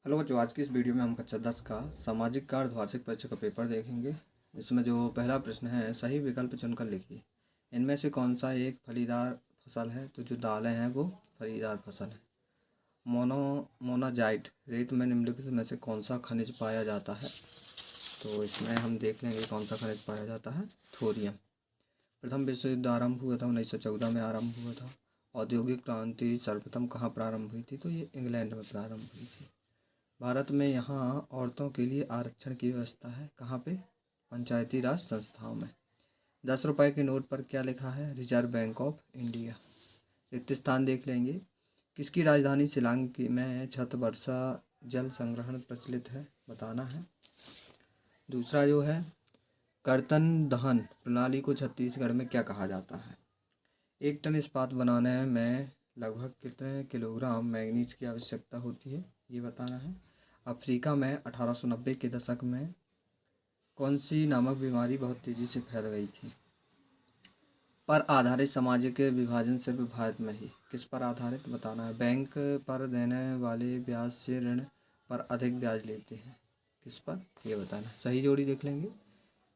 Hello बच्चों, आज की इस वीडियो में हम कक्षा 10 का सामाजिक का अर्धवार्षिक परीक्षा का पेपर देखेंगे। इसमें जो पहला प्रश्न है, सही विकल्प चुनकर लिखिए। इनमें से कौन सा एक फलीदार फसल है? तो जो दालें हैं वो फलीदार फसल है। मोनाजाइट रेत में निम्नलिखित में से कौन सा खनिज पाया जाता है? तो इसमें हम देख लेंगे कौन सा खनिज पाया जाता है। थोरियम। प्रथम विश्व युद्ध आरंभ हुआ था 1914 में आरंभ हुआ था। औद्योगिक क्रांति सर्वप्रथम कहाँ प्रारंभ हुई थी? तो ये इंग्लैंड में प्रारंभ हुई थी। भारत में यहाँ औरतों के लिए आरक्षण की व्यवस्था है। कहाँ पे? पंचायती राज संस्थाओं में। 10 रुपए के नोट पर क्या लिखा है? Reserve bank of India. रिक्त स्थान देख लेंगे। किसकी राजधानी शिलांग की में छत वर्षा जल संग्रहण प्रचलित है? बताना है। दूसरा जो है, कर्तन दहन प्रणाली को छत्तीसगढ़ में क्या कहा जाता है? 1 टन इस्पात बनाने में लगभग कितने किलोग्राम मैंगनीज की आवश्यकता होती है? ये बताना है। अफ्रीका में 1890 के दशक में कौन सी नामक बीमारी बहुत तेजी से फैल गई थी? पर आधारित सामाजिक विभाजन सिर्फ भारत में ही। किस पर आधारित? बताना है। बैंक पर देने वाले ब्याज से ऋण पर अधिक ब्याज लेते हैं। किस पर? ये बताना है। सही जोड़ी देख लेंगे।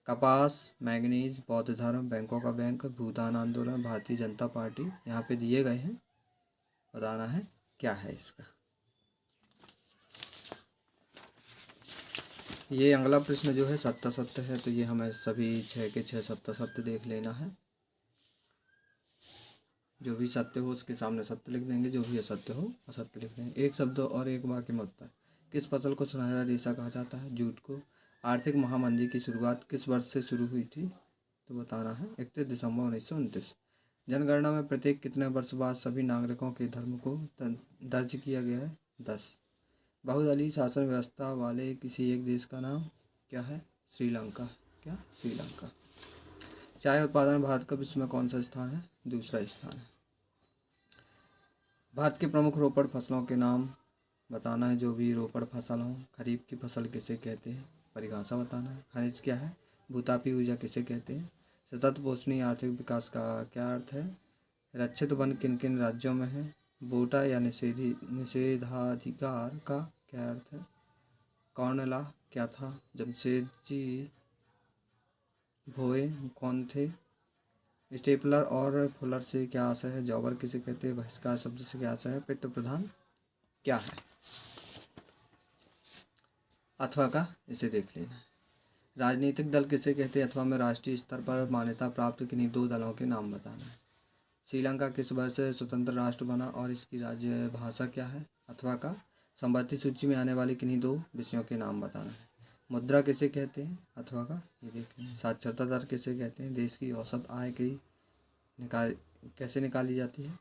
कपास, मैंगनीज, बौद्ध धर्म, बैंकों का बैंक, भूदान आंदोलन, भारतीय जनता पार्टी यहाँ पे दिए गए हैं। बताना है क्या है इसका। ये अगला प्रश्न जो है सत्य सत्य है, तो ये हमें सभी 6 के 6 सत्य सत्य देख लेना है। जो भी सत्य हो उसके सामने सत्य लिख देंगे, जो भी असत्य हो असत्य लिख देंगे। एक शब्द और एक वाक्य में उत्तर। किस फसल को सुनहरा रेशा कहा जाता है? जूट को। आर्थिक महामंदी की शुरुआत किस वर्ष से शुरू हुई थी? तो बताना है 31 दिसंबर 1929। जनगणना में प्रत्येक कितने वर्ष बाद सभी नागरिकों के धर्म को दर्ज किया गया है? 10। बहुदलीय शासन व्यवस्था वाले किसी एक देश का नाम क्या है? श्रीलंका। क्या? श्रीलंका। चाय उत्पादन भारत का विश्व में कौन सा स्थान है? दूसरा स्थान है। भारत के प्रमुख रोपड़ फसलों के नाम बताना है। जो भी रोपड़ फसल हो। खरीफ की फसल किसे कहते हैं? परिभाषा बताना है। खनिज क्या है? भूतापी ऊर्जा किसे कहते हैं? सतत पोषणीय आर्थिक विकास का क्या अर्थ है? रक्षित वन किन किन राज्यों में है? बोटा या निषेधाधिकार का क्या अर्थ है? कौरनला क्या था? जमशेदजी भोये कौन थे? स्टेपलर और फुलर से क्या आशय है? जॉबर किसे कहते हैं? बहिष्कार शब्द से क्या आशय है? पितृ प्रधान क्या है? अथवा का इसे देख लेना है। राजनीतिक दल किसे कहते हैं? अथवा में राष्ट्रीय स्तर पर मान्यता प्राप्त किन्हीं 2 दलों के नाम बताना है। श्रीलंका किस वर्ष स्वतंत्र राष्ट्र बना और इसकी राज्य भाषा क्या है? अथवा का संपत्ति सूची में आने वाले किन्हीं 2 विषयों के नाम बताना है। मुद्रा किसे कहते हैं? अथवा का ये देख लें। साक्षरता दर किसे कहते हैं? देश की औसत आय की कैसे निकाली जाती है?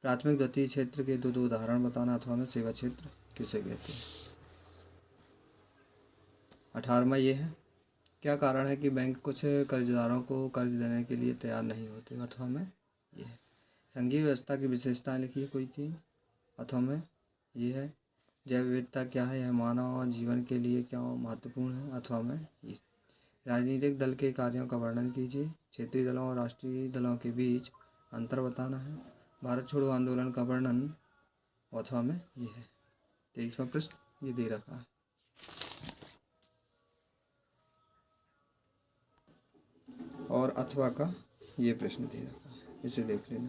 प्राथमिक द्वितीय क्षेत्र के 2 उदाहरण बताना। अथवा में सेवा क्षेत्र किसे कहते हैं? 18वां ये है, क्या कारण है कि बैंक कुछ कर्जदारों को कर्ज देने के लिए तैयार नहीं होते? अथवा में ये है। संघीय व्यवस्था की विशेषताएं लिखिए कोई 3। अथवा में ये है। जैव विविधता क्या है? यह मानव जीवन के लिए क्यों महत्वपूर्ण है? अथवा में ये। राजनीतिक दल के कार्यों का वर्णन कीजिए। क्षेत्रीय दलों और राष्ट्रीय दलों के बीच अंतर बताना है। भारत छोड़ो आंदोलन का वर्णन। अथवा में ये है। 23वां प्रश्न ये दे रखा है। और अथवा का ये प्रश्न दे रखा है, इसे देख लेना।